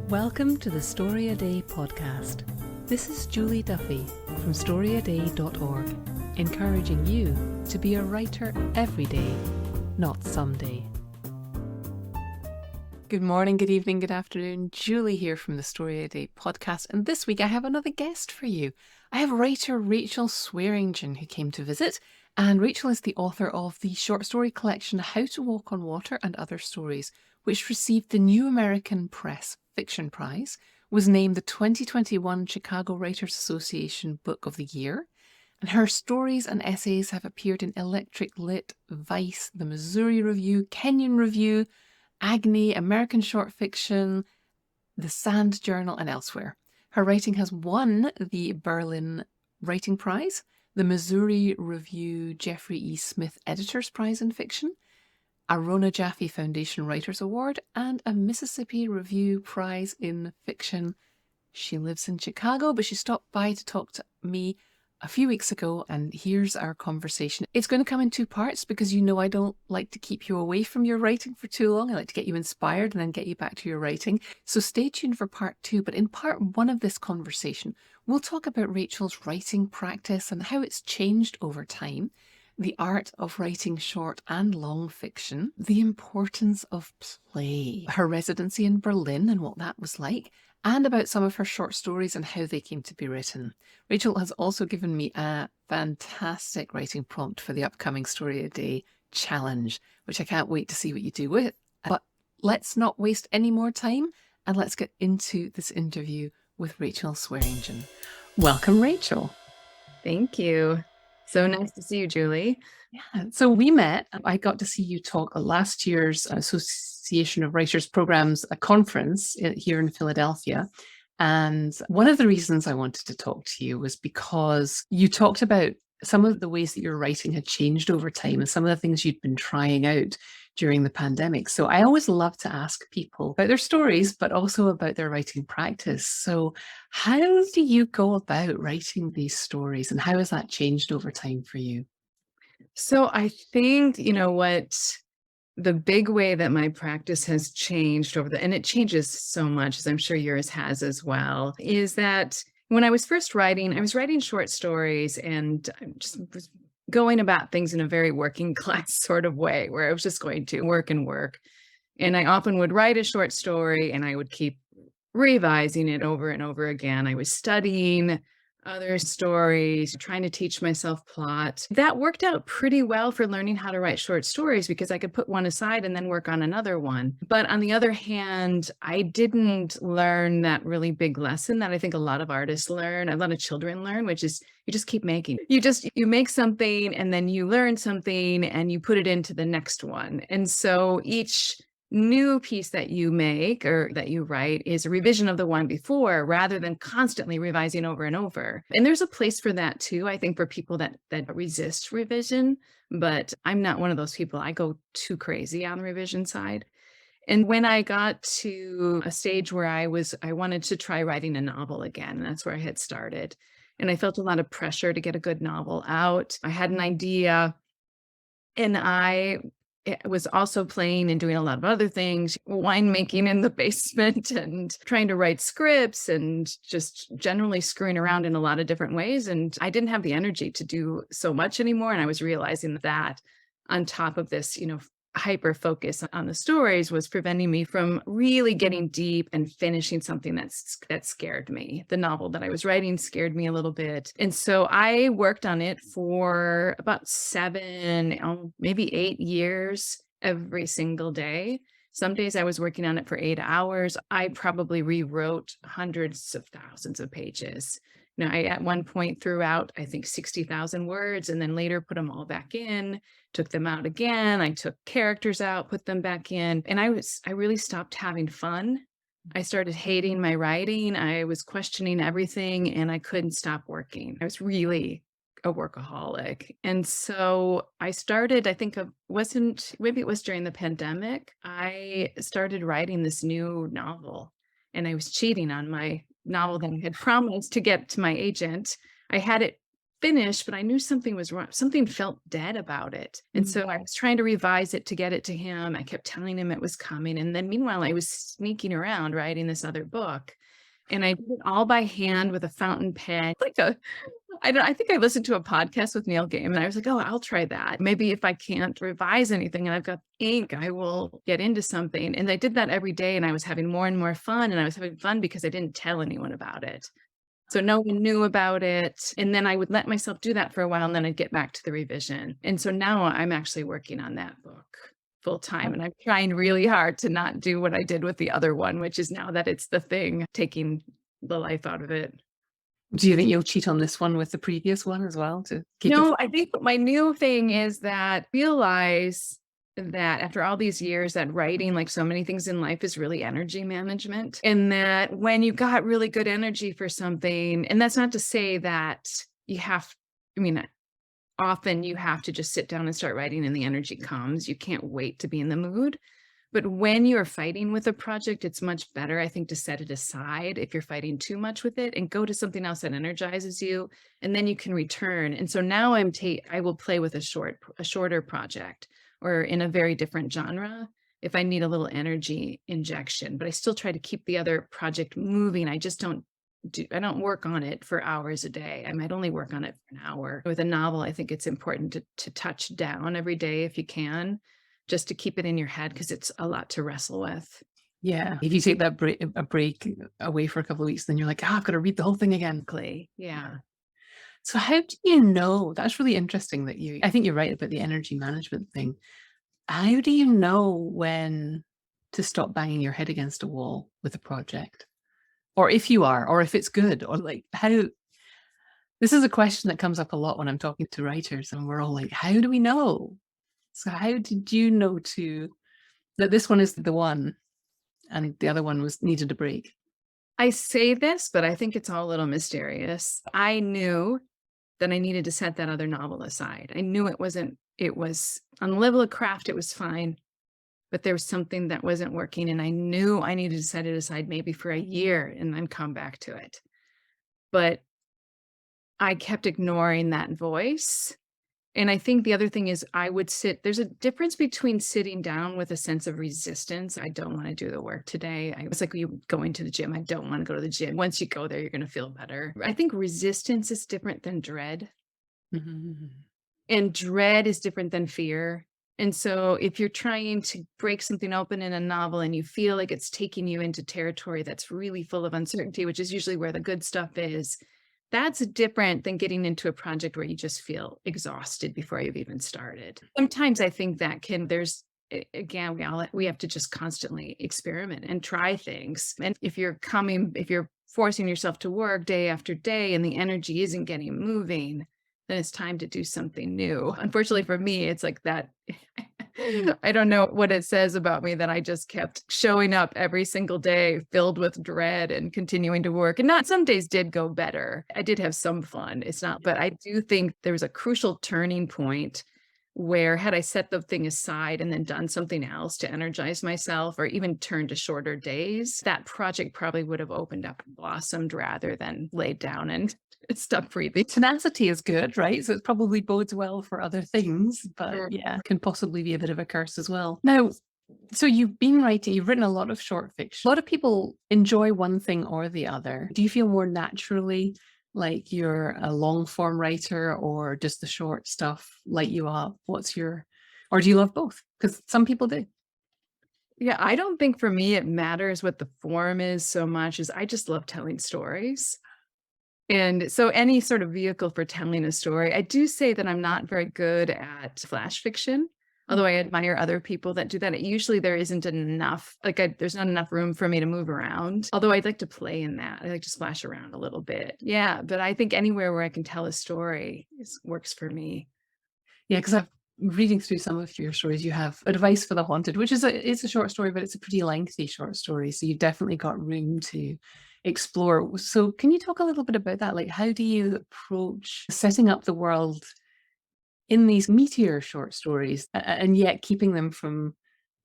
Welcome to the Story a Day podcast. This is Julie Duffy from storyaday.org, encouraging you to be a writer every day, not someday. Good morning, good evening, good afternoon. Julie here from the Story a Day podcast, and this week I have another guest for you. I have writer Rachel Swearingen who came to visit, and Rachel is the author of the short story collection How to Walk on Water and Other Stories, which received the New American Press Fiction Prize, was named the 2021 Chicago Writers Association Book of the Year, and her stories and essays have appeared in Electric Lit, Vice, the Missouri Review, Kenyon Review, Agni, American Short Fiction, the Sand Journal, and elsewhere. Her writing has won the Berlin Writing Prize, the Missouri Review Jeffrey E. Smith Editors Prize in Fiction, a Rona Jaffe Foundation Writers Award, and a Mississippi Review Prize in Fiction. She lives in Chicago, but she stopped by to talk to me a few weeks ago, and here's our conversation. It's going to come in two parts because you know I don't like to keep you away from your writing for too long. I like to get you inspired and then get you back to your writing. So stay tuned for part two. But in part one of this conversation, we'll talk about Rachel's writing practice and how it's changed over time, the art of writing short and long fiction, the importance of play, her residency in Berlin and what that was like, and about some of her short stories and how they came to be written. Rachel has also given me a fantastic writing prompt for the upcoming Story a Day challenge, which I can't wait to see what you do with. But let's not waste any more time and let's get into this interview with Rachel Swearingen. Welcome, Rachel. Thank you. So nice to see you, Julie. Yeah, so we met. I got to see you talk at last year's Association of Writers Programs conference here in Philadelphia. And one of the reasons I wanted to talk to you was because you talked about some of the ways that your writing had changed over time and some of the things you'd been trying out during the pandemic. So I always love to ask people about their stories, but also about their writing practice. So how do you go about writing these stories and how has that changed over time for you? So I think, what the big way that my practice has changed and it changes so much, as I'm sure yours has as well, is that when I was first writing, I was writing short stories and I just was going about things in a very working class sort of way where I was just going to work and work. And I often would write a short story and I would keep revising it over and over again. I was studying other stories, trying to teach myself plot. That worked out pretty well for learning how to write short stories because I could put one aside and then work on another one. But on the other hand, I didn't learn that really big lesson that I think a lot of artists learn, a lot of children learn, which is you just keep making. You make something and then you learn something and you put it into the next one. And so each new piece that you make or that you write is a revision of the one before rather than constantly revising over and over. And there's a place for that too, I think, for people that resist revision, but I'm not one of those people. I go too crazy on the revision side. And when I got to a stage where I wanted to try writing a novel again, and that's where I had started. And I felt a lot of pressure to get a good novel out. I had an idea and I was also playing and doing a lot of other things, winemaking in the basement and trying to write scripts and just generally screwing around in a lot of different ways. And I didn't have the energy to do so much anymore. And I was realizing that on top of this, hyper focus on the stories was preventing me from really getting deep and finishing something that scared me. The novel that I was writing scared me a little bit. And so I worked on it for about 7, maybe 8 years every single day. Some days I was working on it for 8 hours. I probably rewrote hundreds of thousands of pages. I at one point threw out, I think, 60,000 words and then later put them all back in, took them out again. I took characters out, put them back in. And I really stopped having fun. I started hating my writing. I was questioning everything and I couldn't stop working. I was really a workaholic. And so I started, maybe it was during the pandemic, I started writing this new novel and I was cheating on my novel that I had promised to get to my agent. I had it finished, but I knew something was wrong. Something felt dead about it. And so I was trying to revise it to get it to him. I kept telling him it was coming. And then meanwhile, I was sneaking around writing this other book. And I did it all by hand with a fountain pen, I think I listened to a podcast with Neil Gaiman, and I was like, "Oh, I'll try that. Maybe if I can't revise anything and I've got ink, I will get into something." And I did that every day, and I was having more and more fun, and I was having fun because I didn't tell anyone about it. So no one knew about it, and then I would let myself do that for a while, and then I'd get back to the revision. And so now I'm actually working on that book full time, and I'm trying really hard to not do what I did with the other one, which is now that it's the thing taking the life out of it. Do you think you'll cheat on this one with the previous one as well to keep it? No, I think my new thing is that realize that after all these years that writing, like so many things in life, is really energy management. And that when you got really good energy for something, and that's not to say that you have, I mean, often you have to just sit down and start writing and the energy comes. You can't wait to be in the mood. But when you're fighting with a project, it's much better, I think, to set it aside if you're fighting too much with it and go to something else that energizes you, and then you can return. And so now I will play with a shorter project or in a very different genre if I need a little energy injection, but I still try to keep the other project moving. I don't work on it for hours a day. I might only work on it for an hour. With a novel, I think it's important to touch down every day if you can, just to keep it in your head because it's a lot to wrestle with. Yeah. If you take that a break away for a couple of weeks, then you're like, I've got to read the whole thing again. Exactly. Yeah. So how do you know? That's really interesting that I think you're right about the energy management thing. How do you know when to stop banging your head against a wall with a project? Or if you are, or if it's good, or like how, this is a question that comes up a lot when I'm talking to writers and we're all like, how do we know? So how did you know that this one is the one and the other one needed a break? I say this, but I think it's all a little mysterious. I knew that I needed to set that other novel aside. I knew it was on the level of craft, it was fine, but there was something that wasn't working. And I knew I needed to set it aside maybe for a year and then come back to it. But I kept ignoring that voice. And I think the other thing is there's a difference between sitting down with a sense of resistance. I don't want to do the work today. It's like you going to the gym. I don't want to go to the gym. Once you go there, you're going to feel better. I think resistance is different than dread. Mm-hmm. And dread is different than fear. And so if you're trying to break something open in a novel and you feel like it's taking you into territory that's really full of uncertainty, which is usually where the good stuff is, that's different than getting into a project where you just feel exhausted before you've even started. Sometimes I think again, we have to just constantly experiment and try things. And if you're forcing yourself to work day after day and the energy isn't getting moving, then it's time to do something new. Unfortunately for me, it's like that. I don't know what it says about me that I just kept showing up every single day filled with dread and continuing to work. And not some days did go better. I did have some fun. It's not, but I do think there was a crucial turning point where had I set the thing aside and then done something else to energize myself or even turned to shorter days, that project probably would have opened up and blossomed rather than laid down and stopped breathing. Tenacity is good, right? So it probably bodes well for other things, but yeah, can possibly be a bit of a curse as well. Now, so you've written a lot of short fiction. A lot of people enjoy one thing or the other. Do you feel more naturally like you're a long form writer or just the short stuff light you up? Or do you love both? Because some people do. Yeah, I don't think for me it matters what the form is so much as I just love telling stories. And so any sort of vehicle for telling a story, I do say that I'm not very good at flash fiction, although I admire other people that do that. Usually there isn't enough, there's not enough room for me to move around. Although I'd like to play in that. I like to splash around a little bit. Yeah, but I think anywhere where I can tell a story works for me. Yeah, because I've reading through some of your stories, you have Advice for the Haunted, which it's a short story, but it's a pretty lengthy short story. So you've definitely got room to explore. So can you talk a little bit about that? Like, how do you approach setting up the world in these meteor short stories and yet keeping them from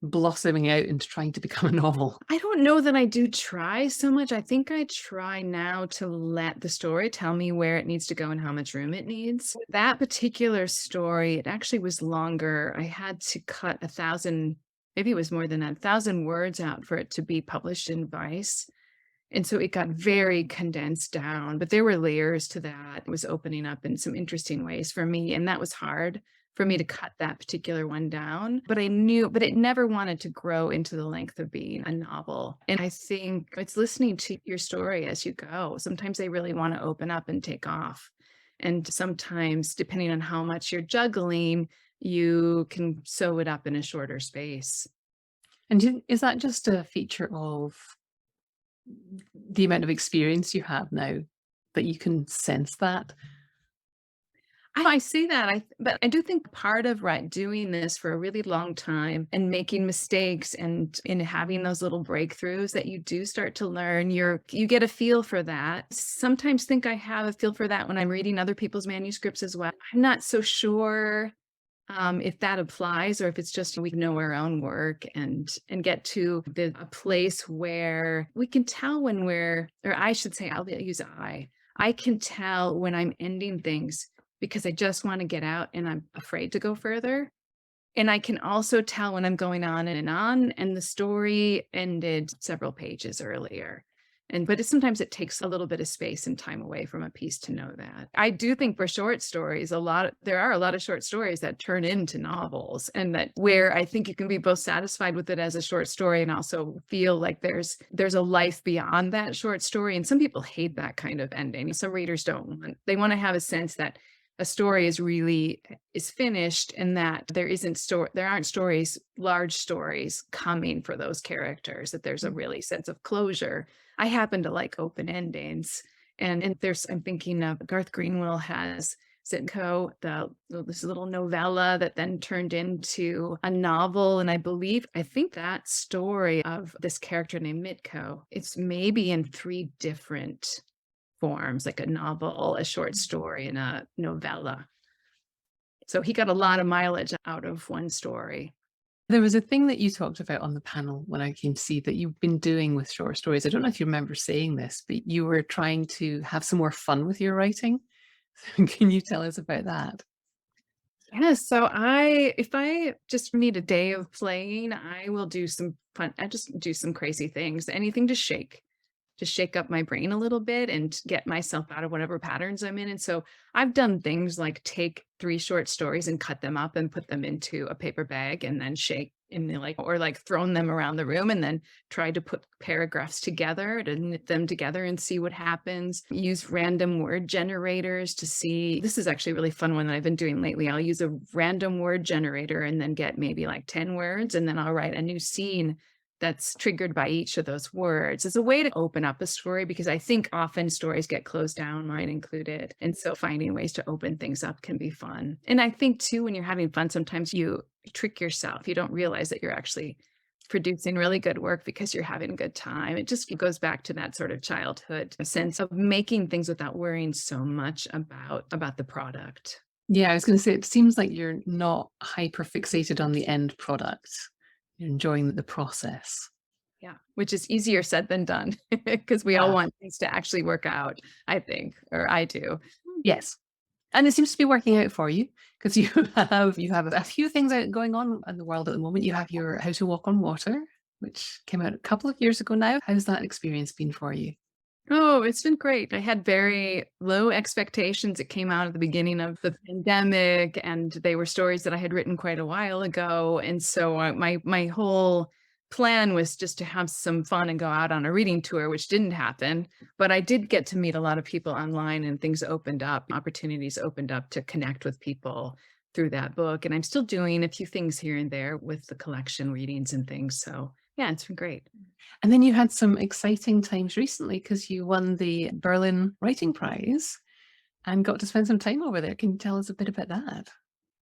blossoming out into trying to become a novel? I don't know that I do try so much. I think I try now to let the story tell me where it needs to go and how much room it needs. With that particular story, it actually was longer. I had to cut 1,000, maybe it was more than that, 1,000 words out for it to be published in Vice. And so it got very condensed down, but there were layers to that. It was opening up in some interesting ways for me. And that was hard for me to cut that particular one down. But I knew, but it never wanted to grow into the length of being a novel. And I think it's listening to your story as you go. Sometimes they really want to open up and take off. And sometimes, depending on how much you're juggling, you can sew it up in a shorter space. And is that just a feature of the amount of experience you have now that you can sense that? I see that. But I do think part of doing this for a really long time and making mistakes and in having those little breakthroughs that you do start to learn, you get a feel for that. Sometimes think I have a feel for that when I'm reading other people's manuscripts as well. I'm not so sure if that applies or if it's just we know our own work and get to a place where we can tell when or I should say, I'll use I can tell when I'm ending things because I just want to get out and I'm afraid to go further. And I can also tell when I'm going on, and the story ended several pages earlier. But sometimes it takes a little bit of space and time away from a piece to know that. I do think for short stories, there are a lot of short stories that turn into novels, and that where I think you can be both satisfied with it as a short story and also feel like there's a life beyond that short story. And some people hate that kind of ending. Some readers they want to have a sense that a story is finished and that there aren't large stories coming for those characters, that there's a really sense of closure. I happen to like open endings. And I'm thinking of Garth Greenwell has Sitco, this little novella that then turned into a novel. And I think that story of this character named Mitko, it's maybe in 3 different forms, like a novel, a short story, and a novella. So he got a lot of mileage out of one story. There was a thing that you talked about on the panel when I came to see that you've been doing with short stories. I don't know if you remember saying this, but you were trying to have some more fun with your writing. Can you tell us about that? Yeah, so if I just need a day of playing, I will do some fun. I just do some crazy things, anything to shake up my brain a little bit and get myself out of whatever patterns I'm in. And so I've done things like take 3 short stories and cut them up and put them into a paper bag and then shake or thrown them around the room and then try to put paragraphs together to knit them together and see what happens. Use random word generators to see. This is actually a really fun one that I've been doing lately. I'll use a random word generator and then get maybe like 10 words, and then I'll write a new scene that's triggered by each of those words. It's a way to open up a story because I think often stories get closed down, mine included. And so finding ways to open things up can be fun. And I think too, when you're having fun, sometimes you trick yourself. You don't realize that you're actually producing really good work because you're having a good time. It just goes back to that sort of childhood sense of making things without worrying so much about the product. Yeah, I was going to say, it seems like you're not hyper fixated on the end product. You're enjoying the process. Yeah, which is easier said than done because we all Yeah. want things to actually work out, I think, or I do. Yes. And it seems to be working out for you because you have a few things going on in the world at the moment. You have your How to Walk on Water, which came out a couple of years ago now. How's that experience been for you? Oh, it's been great. I had very low expectations. It came out at the beginning of the pandemic, and they were stories that I had written quite a while ago. And so my whole plan was just to have some fun and go out on a reading tour, which didn't happen. But I did get to meet a lot of people online, and opportunities opened up to connect with people through that book. And I'm still doing a few things here and there with the collection readings and things. So yeah, it's been great. And then you had some exciting times recently because you won the Berlin Writing Prize and got to spend some time over there. Can you tell us a bit about that?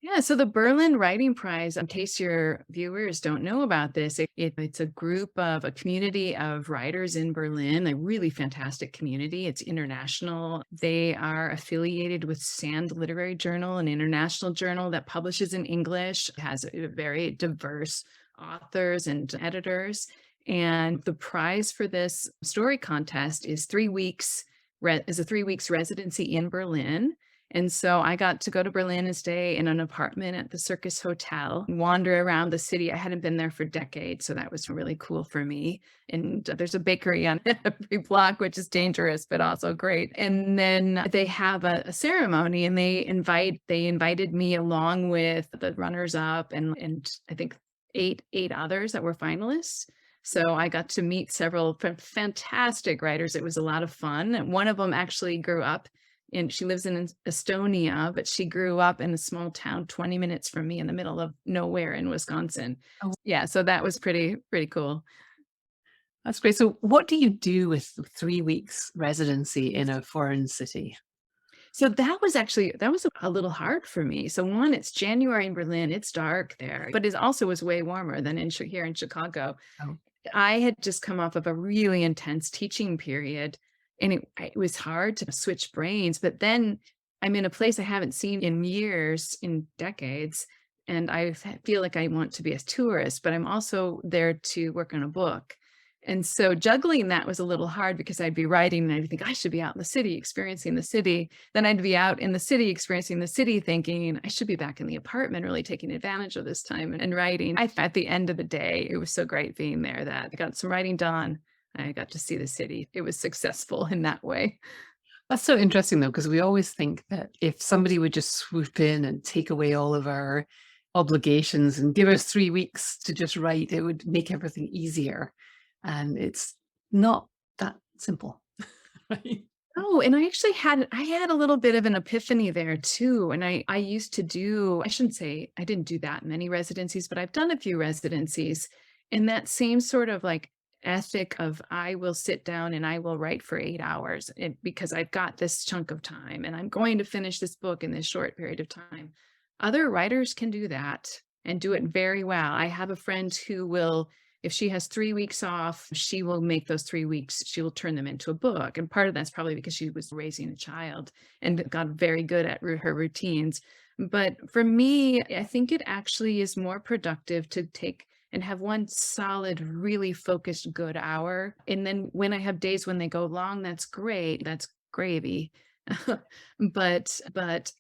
Yeah, so the Berlin Writing Prize, in case your viewers don't know about this, it's a community of writers in Berlin, a really fantastic community. It's international. They are affiliated with Sand Literary Journal, an international journal that publishes in English, has a very diverse authors and editors. And the prize for this story contest is 3 weeks, is a 3 weeks residency in Berlin. And so I got to go to Berlin and stay in an apartment at the Circus Hotel, wander around the city. I hadn't been there for decades, so that was really cool for me. And there's a bakery on every block, which is dangerous, but also great. And then they have a ceremony, and they invited me along with the runners up and I think eight others that were finalists. So I got to meet several fantastic writers. It was a lot of fun. And one of them actually grew up and she lives in Estonia, but she grew up in a small town 20 minutes from me in the middle of nowhere in Wisconsin. Oh, Yeah, so that was pretty cool. that's great. So what do you do with 3 weeks residency in a foreign city? So that was a little hard for me. So one, it's January in Berlin, it's dark there, but it also was way warmer than here in Chicago. Oh, I had just come off of a really intense teaching period, and it was hard to switch brains, but then I'm in a place I haven't seen in years, in decades, and feel like I want to be a tourist, but I'm also there to work on a book. And so juggling that was a little hard because I'd be writing and I'd think I should be out in the city experiencing the city. Then I'd be out in the city experiencing the city thinking I should be back in the apartment really taking advantage of this time and writing. At the end of the day, it was so great being there that I got some writing done. I got to see the city. It was successful in that way. that's so interesting though, because we always think that if somebody would just swoop in and take away all of our obligations and give us 3 weeks to just write, it would make everything easier. And it's not that simple. Right? Oh, and I had a little bit of an epiphany there too. And I used to do, I shouldn't say I didn't do that many residencies, but I've done a few residencies. And that same sort of like ethic of I will sit down and I will write for 8 hours because I've got this chunk of time and I'm going to finish this book in this short period of time. Other writers can do that and do it very well. I have a friend who will, if she has 3 weeks off, she will make those 3 weeks, she will turn them into a book. And part of that's probably because she was raising a child and got very good at her routines. But for me, I think it actually is more productive to take and have one solid, really focused, good hour. And then when I have days when they go long, that's great. That's gravy. But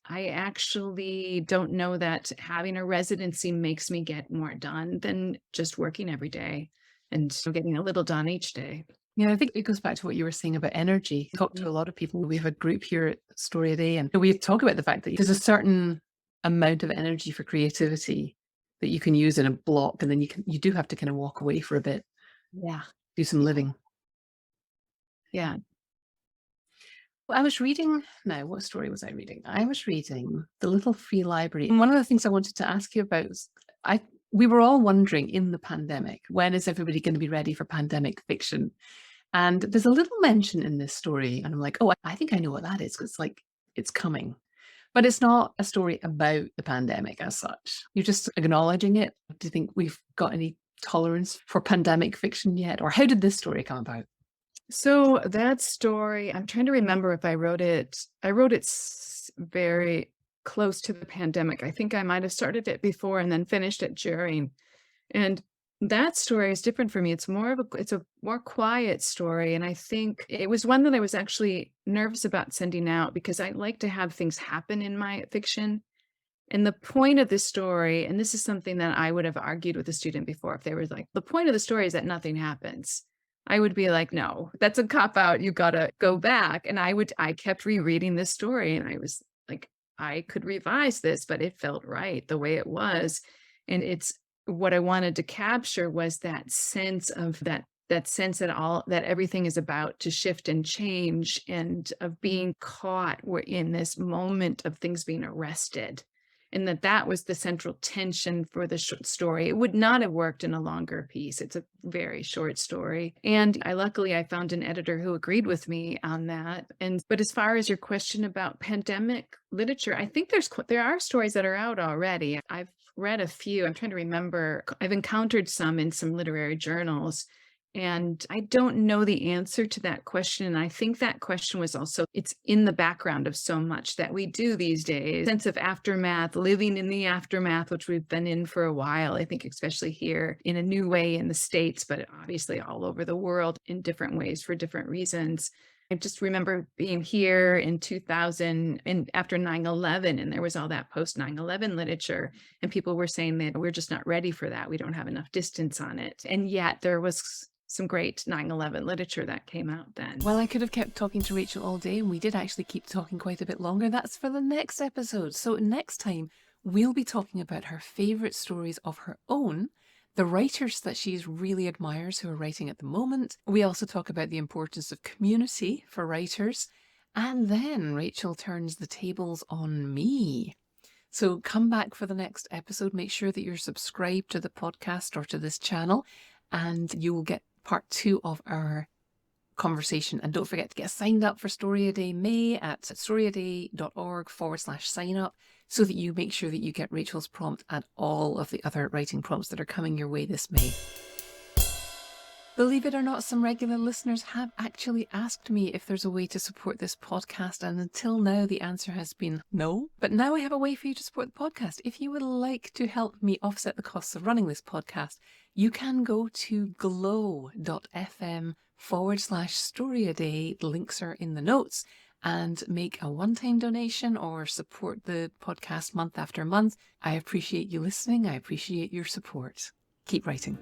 I actually don't know that having a residency makes me get more done than just working every day and getting a little done each day. Yeah, I think it goes back to what you were saying about energy. Talk to a lot of people. We have a group here at Story a Day, and we talk about the fact that there's a certain amount of energy for creativity that you can use in a block, and then you do have to kind of walk away for a bit, Yeah. do some living. Yeah. Well, I was reading now, what story was I reading? I was reading The Little Free Library. And one of the things I wanted to ask you about was we were all wondering in the pandemic, when is everybody going to be ready for pandemic fiction? And there's a little mention in this story, and I'm like, oh, I think I know what that is, 'cause like it's coming. But it's not a story about the pandemic as such. You're just acknowledging it. Do you think we've got any tolerance for pandemic fiction yet? Or how did this story come about? So that story, I'm trying to remember if I wrote it very close to the pandemic. I think I might have started it before and then finished it during. And that story is different for me. It's a more quiet story. And I think it was one that I was actually nervous about sending out because I like to have things happen in my fiction. And the point of this story, and this is something that I would have argued with a student before, if they were like, the point of the story is that nothing happens. I would be like, no, that's a cop out. You gotta go back. And I kept rereading this story and I was like, I could revise this, but it felt right the way it was. And it's what I wanted to capture was that sense of that sense that everything is about to shift and change and of being caught. We're in this moment of things being arrested and that was the central tension for the story. It would not have worked in a longer piece. It's a very short story. And luckily I found an editor who agreed with me on that. But as far as your question about pandemic literature, I think there are stories that are out already. I've read a few. I'm trying to remember. I've encountered some in some literary journals. And I don't know the answer to that question. And I think that question was also, it's in the background of so much that we do these days. Sense of aftermath, living in the aftermath, which we've been in for a while. I think especially here in a new way in the States, but obviously all over the world in different ways for different reasons. I just remember being here in 2000 and after 9/11, and there was all that post 9/11 literature, and people were saying that we're just not ready for that. We don't have enough distance on it. And yet there was some great 9/11 literature that came out then. Well, I could have kept talking to Rachel all day, and we did actually keep talking quite a bit longer. That's for the next episode. So next time, we'll be talking about her favourite stories of her own, the writers that she really admires who are writing at the moment. We also talk about the importance of community for writers. And then Rachel turns the tables on me. So come back for the next episode. Make sure that you're subscribed to the podcast or to this channel, and you will get part 2 of our conversation. And don't forget to get signed up for Story A Day May at storyaday.org/sign up, so that you make sure that you get Rachel's prompt and all of the other writing prompts that are coming your way this May. Believe it or not, some regular listeners have actually asked me if there's a way to support this podcast, and until now the answer has been no. But now I have a way for you to support the podcast. If you would like to help me offset the costs of running this podcast, you can go to glow.fm/storyaday, the links are in the notes, and make a one-time donation or support the podcast month after month. I appreciate you listening. I appreciate your support. Keep writing.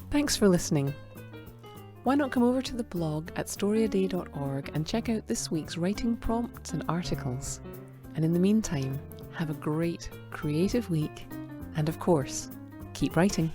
Thanks for listening. Why not come over to the blog at storyaday.org and check out this week's writing prompts and articles. And in the meantime, have a great creative week, and of course, keep writing.